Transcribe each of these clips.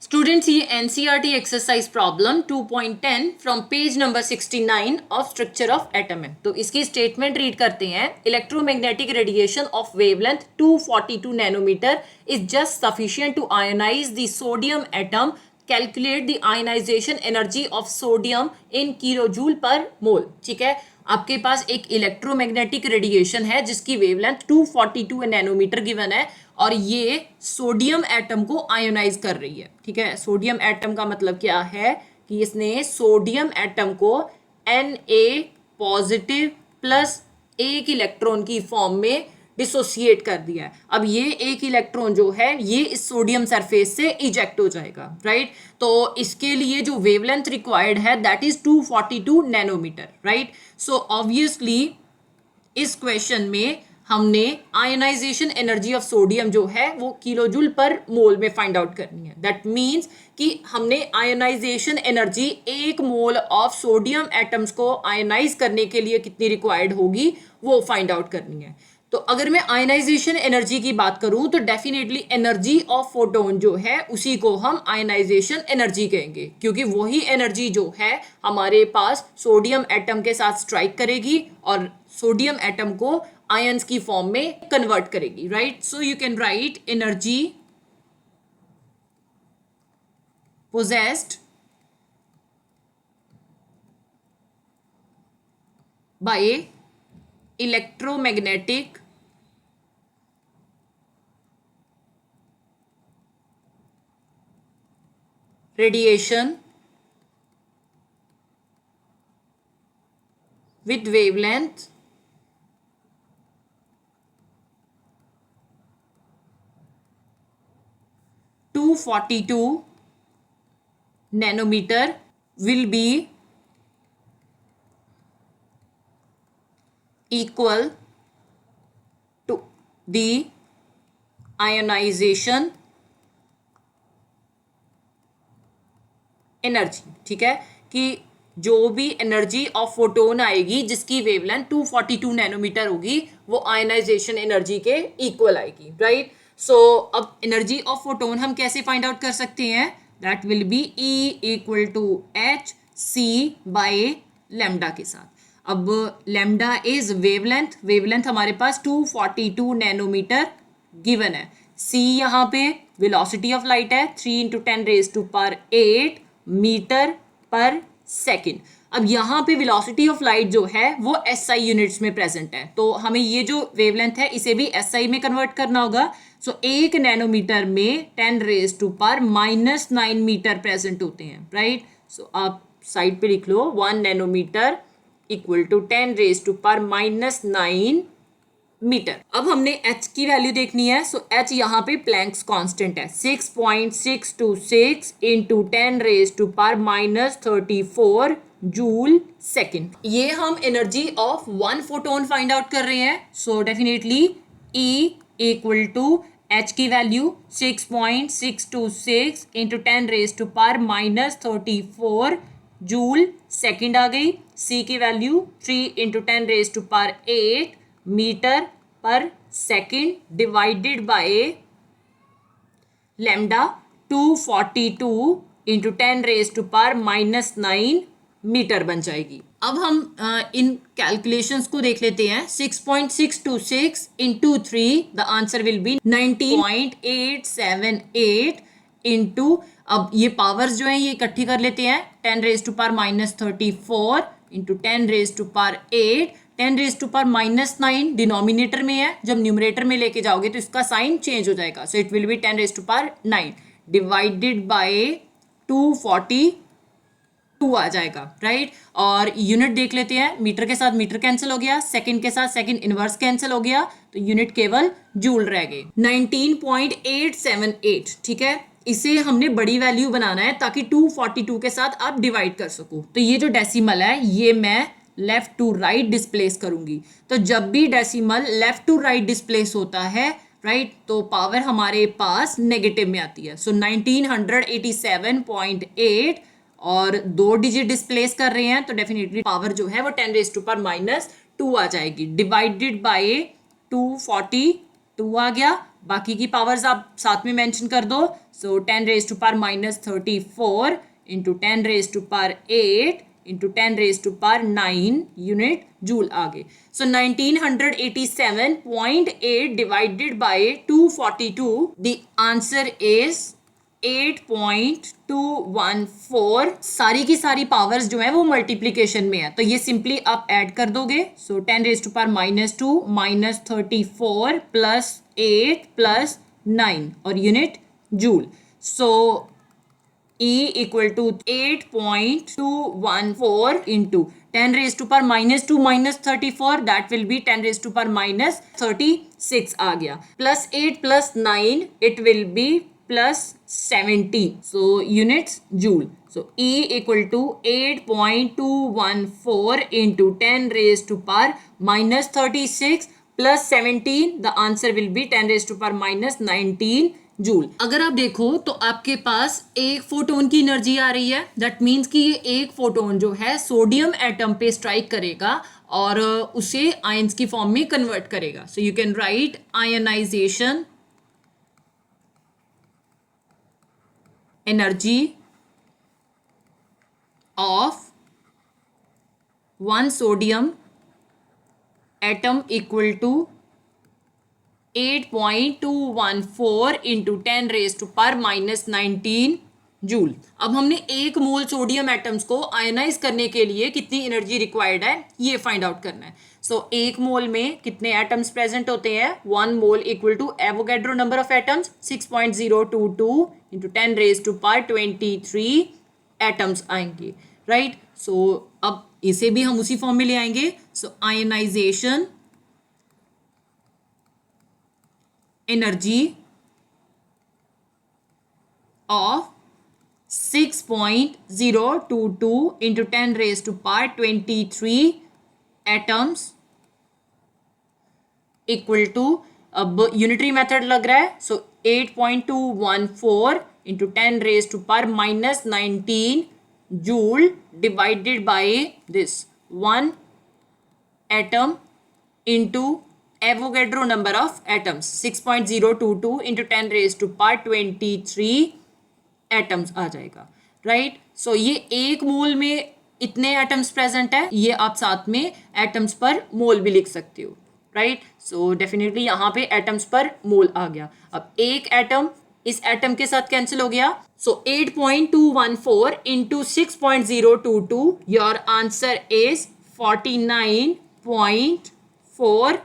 Students ये NCERT exercise problem 2.10 from page number 69 of structure of atom है। तो इसकी स्टेटमेंट रीड करते हैं। Electromagnetic radiation of wavelength 242 nanometer is just sufficient to ionize the sodium atom. Calculate the ionization energy of sodium in kilojoule per mole. ठीक है, आपके पास एक electromagnetic radiation है जिसकी वेवलेंथ 242 नैनोमीटर गिवन है और ये सोडियम एटम को आयोनाइज कर रही है। ठीक है, सोडियम एटम का मतलब क्या है कि इसने सोडियम एटम को Na पॉजिटिव प्लस एक इलेक्ट्रॉन की फॉर्म में डिसोसिएट कर दिया है। अब ये एक इलेक्ट्रॉन जो है ये इस सोडियम सरफेस से इजेक्ट हो जाएगा, राइट। तो इसके लिए जो वेवलेंथ रिक्वायर्ड है that is 242 nanometer, right. So obviously इस क्वेश्चन में हमने आयोनाइजेशन एनर्जी ऑफ सोडियम जो है वो किलोजूल पर मोल में फाइंड आउट करनी है। दैट मीन्स कि हमने आयोनाइजेशन एनर्जी एक मोल ऑफ सोडियम एटम्स को आयोनाइज करने के लिए कितनी रिक्वायर्ड होगी वो फाइंड आउट करनी है। तो अगर मैं आयनाइजेशन एनर्जी की बात करूं तो डेफिनेटली एनर्जी ऑफ फोटोन जो है उसी को हम आयनाइजेशन एनर्जी कहेंगे, क्योंकि वही एनर्जी जो है हमारे पास सोडियम एटम के साथ स्ट्राइक करेगी और सोडियम एटम को आयंस की फॉर्म में कन्वर्ट करेगी, right. So you can right energy possessed by electromagnetic radiation with wavelength 242 nanometer will be equal to the ionization energy. ठीक है, कि जो भी एनर्जी ऑफ फोटोन आएगी जिसकी वेवलेंथ 242 नैनोमीटर होगी वो आयनाइजेशन एनर्जी के इक्वल आएगी, राइट। सो अब एनर्जी ऑफ फोटोन हम कैसे फाइंड आउट कर सकते हैं? That will be E equal to H C by lambda के साथ। अब लेमडा इज वेवलेंथ, वेवलेंथ हमारे पास 242 नैनोमीटर गिवन है। सी यहाँ पे वेलोसिटी ऑफ लाइट है 3 × 10⁻⁸ मीटर पर सेकेंड। अब यहाँ पे वेलोसिटी ऑफ लाइट जो है वो SI यूनिट्स में प्रेजेंट है, तो हमें ये जो वेवलेंथ है इसे भी SI में कन्वर्ट करना होगा। सो 1 नैनोमीटर में 10⁻⁻9 मीटर प्रेजेंट होते हैं, राइट। सो आप साइड पे लिख लो 1 नैनोमीटर इक्वल टू 10⁻⁹ मीटर। अब हमने H की वैल्यू देखनी है। सो H यहाँ पे प्लैंक्स कांस्टेंट है 6.626 इंटू 10⁻⁻34 जूल सेकेंड। ये हम energy of one photon find out कर रहे हैं। So definitely E equal to H की वैल्यू 6.626 इंटू 10⁻⁻34 जूल सेकेंड आ गई। C की value 3 into 10⁸ metre per second divided by lambda 242 into 10⁻⁻9 metre बन जाएगी। अब हम इन कैलकुलेशंस को देख लेते हैं। 6.626 into 3 the answer will be 19.878 into, अब ये पावर्स जो हैं ये इकट्ठी कर लेते हैं 10⁻⁻34 इंटू 10⁻8 10⁻�9 डिनोमिनेटर में है, जब न्यूमरेटर में लेके जाओगे तो इसका साइन चेंज हो जाएगा। So it will B 10⁻9 divided by 242 आ जाएगा, राइट। और यूनिट देख लेते हैं। मीटर के साथ मीटर कैंसिल हो गया, सेकंड के साथ सेकंड इनवर्स कैंसिल हो गया, तो यूनिट केवल जूल रह गए 19.878। ठीक है, इसे हमने बड़ी वैल्यू बनाना है ताकि 242 के साथ आप डिवाइड कर सको। तो ये जो डेसिमल है ये मैं लेफ्ट टू राइट डिस्प्लेस करूंगी। तो जब भी decimal left to right displace होता है, राइट, तो पावर हमारे पास नेगेटिव में आती है। सो 1987.8 और 2 डिजिट डिस्प्लेस कर रहे हैं तो डेफिनेटली पावर जो है वो 10⁻⁻2 आ जाएगी डिवाइडेड बाय 242 आ गया। बाकी की पावर्स आप साथ में मेंशन कर दो। So 10 raised to power minus 34 into 10 raised to power 8 into 10 raised to power 9 unit joule आ गए. So 1987.8 divided by 242, the answer is 8.214. सारी की सारी पावर्स जो है वो मल्टीप्लीकेशन में है, तो ये सिंपली आप ऐड कर दोगे. So 10 raise to power minus 2 minus 34 plus 8 plus 9 और unit joule. So E equal to 8.214 into 10 raised to power minus 2 minus 34, that will be 10 raised to power minus 36 आ गया. Plus 8 plus 9, it will be plus 70. So units joule. So E equal to 8.214 into 10 raised to power minus 36 plus 17. The answer will be 10 raised to power minus 19 joule. अगर आप देखो तो आपके पास एक photon की energy आ रही है. दैट मीन्स कि ये एक फोटोन जो है सोडियम एटम पे स्ट्राइक करेगा और उसे आयंस की फॉर्म में कन्वर्ट करेगा. So you can write ionization energy of one sodium atom equal to 8.214 into 10 raised to power minus 19 joule. अब हमने एक मोल सोडियम एटम्स को आयनाइज करने के लिए कितनी एनर्जी रिक्वायर्ड है ये फाइंड आउट करना है. सो एक मोल में कितने एटम्स प्रेजेंट होते हैं? 1 mole equal to Avogadro number of atoms 6.022 into 10 raised to power 23 atoms आएंगे. राइट. सो अब इसे भी हम उसी फॉर्म में ले आएंगे. So ionization energy of 6.022 into 10 raised to power 23 atoms equal to, अब यूनिटरी मेथड लग रहा है. सो 8.214 into 10 raised to power minus 19 joule divided by this 1 atom into Avogadro number of atoms 6.022 into 10 raised to power 23 atoms आ जाएगा. Right. सो ये एक मोल में इतने atoms present है, ये आप साथ में एटम्स पर मोल भी लिख सकते हो. राइट. सो डेफिनेटली यहाँ पे एटम्स पर मोल आ गया. अब एक एटम इस एटम के साथ कैंसिल हो गया. सो 8.214 into 6.022, योर आंसर इज 49.4.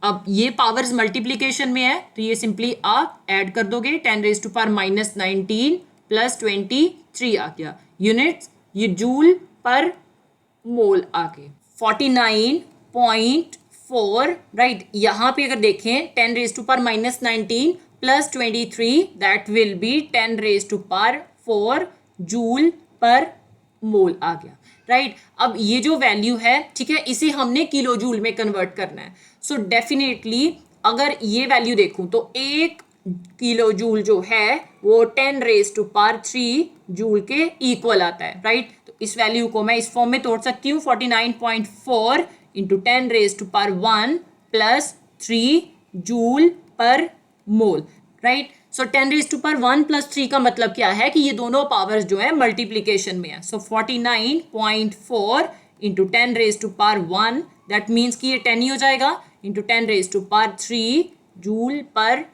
अब ये पावर्स मल्टीप्लीकेशन में है तो ये सिंपली आप ऐड कर दोगे. 10 raise to power minus 19 plus 23 आ गया. यूनिट्स ये जूल पर मोल आ गए. 49.4. राइट. यहाँ पे अगर देखें 10 raise to power minus 19 plus 23, that will be 10 raise to power 4 joule पर मोल आ गया. राइट. अब ये जो वैल्यू है, ठीक है, इसे हमने किलो जूल में कन्वर्ट करना है. सो डेफिनेटली अगर ये वैल्यू देखूं तो 1 किलो जूल जो है वो 10 रेज टू पावर 3 जूल के इक्वल आता है. राइट. तो इस वैल्यू को मैं इस फॉर्म में तोड़ सकती हूँ. 49.4 into 10 raise to power 1 plus 3 joule पर mole. Right. So 10 raise to power 1 plus 3 का मतलब क्या है कि ये दोनों पावर्स जो है मल्टीप्लीकेशन में है. So 49.4 into 10 raise to power 1, that means कि ये 10 ही हो जाएगा, into 10 raise to power 3 joule पर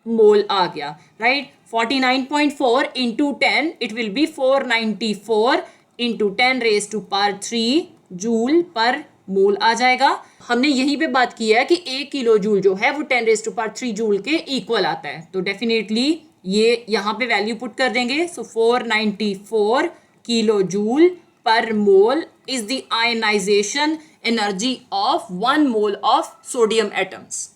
मोल आ गया. Right. 49.4 into 10, it will be 494 into 10 raise to power 3 joule पर मोल आ जाएगा. हमने यहीं पे बात की है कि 1 किलो जूल जो है वो 10 रेज टू पावर 3 जूल के इक्वल आता है. तो डेफिनेटली ये यहाँ पे वैल्यू पुट कर देंगे. सो 494 kilo joule per mole is the ionization energy of 1 mole of sodium atoms.